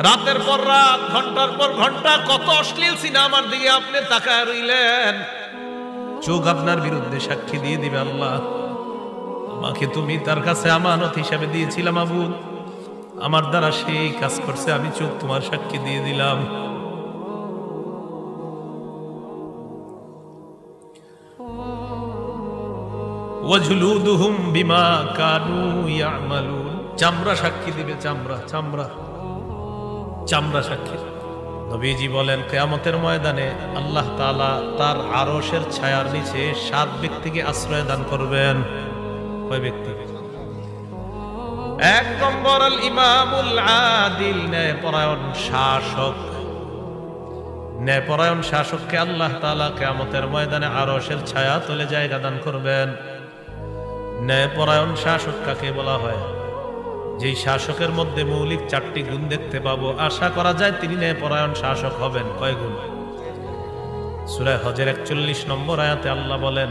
রাতের পর রাত, ঘন্টার পর ঘন্টা কত অশ্লীল সিনেমার দিকে আপনি তাকায় রইলেন। চোখ আপনার বিরুদ্ধে সাক্ষী দিয়ে দিবে, আল্লাহ আমাকে তুমি তার কাছে আমানত হিসাবে দিয়েছিলাম, আবু আমার দ্বারা সেই কাজ করছে, আমি চোখ তোমার সাক্ষী দিয়ে দিলাম। ওয়াজলুদুহুম বিমা কানু ইয়ামালুন, চামড়া সাক্ষী দিবে, চামড়া চামড়া চামড়া সাক্ষী। নবীজি বলেন কিয়ামতের ময়দানে আল্লাহ তাআলা তার আরশের ছায়ার নিচে 7 ব্যক্তিকে আশ্রয় দান করবেন। কয় ব্যক্তি? 1 নম্বর আল ইমামুল আদিল, ন্যায়পরায়ণ শাসক। ন্যায়পরায়ণ শাসককে আল্লাহ তাআলা কিয়ামতের ময়দানে আরশের ছায়া তলে জায়গা দান করবেন। ন্যায়পরায়ণ শাসক কাকে বলা হয়? যেই শাসকের মধ্যে মৌলিক 4টি গুণ দেখতে পাবো, আশা করা যায় তিনি ন্যায়পরায়ণ শাসক হবেন। কয় গুণ? সূরা হজের 41 নম্বর আয়াতে আল্লাহ বলেন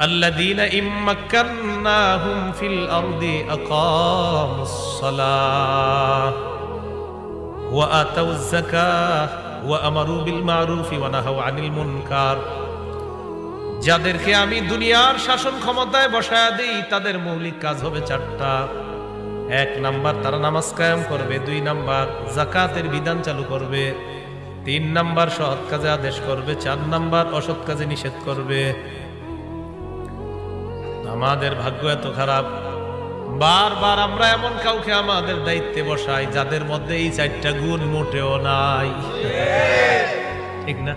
আল্লাযীনা ইম্মাক্কান্নাহুম ফিল আরদি আকামুস সালাহ ওয়া আতাউয যাকাহ ওয়া আমারু বিল মা'রুফি ওয়া নাহাউ আনিল মুনকার। যাদেরকে আমি দুনিয়ার শাসন ক্ষমতায় বসায়া দেই তাদের মৌলিক কাজ হবে 4টা। 1 নাম্বার তারা নামাজ কায়েম করবে, 2 নাম্বার যাকাতের বিধান চালু করবে, 3 নাম্বার সৎ কাজে আদেশ করবে, 4 নাম্বার অসৎ কাজে নিষেধ করবে। আমাদের ভাগ্য এত খারাপ, বারবার আমরা এমন কাউকে আমাদের দায়িত্বে বসাই যাদের মধ্যে এই 4টা গুণ মোটেও নাই। ঠিক না?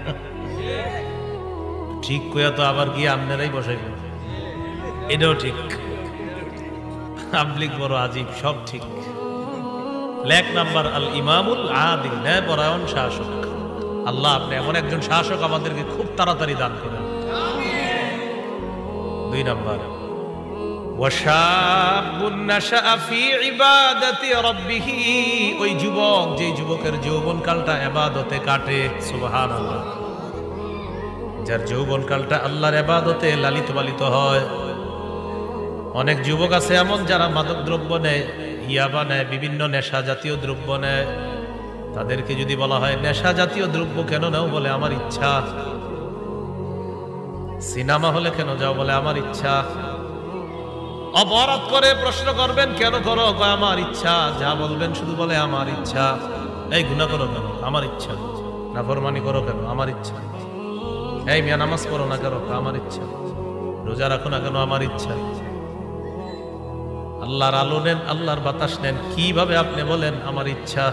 ঠিক কইয়া তো আবার গিয়ে আপনারাই বসাইবেন, এটাও ঠিক। পাবলিক বড় আজীব, সব ঠিক। 1 নাম্বার আল ইমামুল আদিল, ন্যায়পরায়ণ শাসক। আল্লাহ আপনি এমন একজন শাসক আমাদেরকে খুব তাড়াতাড়ি দান করেন। 2 নাম্বার ওয়াশাবুন নাশাআ ফি ইবাদাতি রাব্বিহ, ওই যুবক যে যুবকের যৌবনকালটা ইবাদতে কাটে। সুবহানাল্লাহ। যার যৌবনকালটা আল্লাহর ইবাদতে লালিত পালিত হয়। অনেক যুবক আছে এমন যারা মাদক দ্রব্য নেয়, ইয়াবা নেয়, বিভিন্ন নেশা জাতীয় দ্রব্য নেয়। তাদেরকে যদি বলা হয় নেশা জাতীয় দ্রব্য কেন নাও, বলে আমার ইচ্ছা। সিনেমা হলে কেন যাও, বলে আমার ইচ্ছা। অপরাধ করে প্রশ্ন করবেন কেন করো, কয় আমার ইচ্ছা। যা বলবেন শুধু বলে আমার ইচ্ছা। এই গুনাহ করো কেন, আমার ইচ্ছা। নাফরমানি করো কেন, আমার ইচ্ছা। এই মিয়া নামাজ পড়ো না কেন, আমার ইচ্ছা। রোজা রাখো না কেন, আমার ইচ্ছা। আল্লাহর আলো নেন, আল্লাহর বাতাস নেন, কিভাবে আপনি বলেন আমার ইচ্ছা।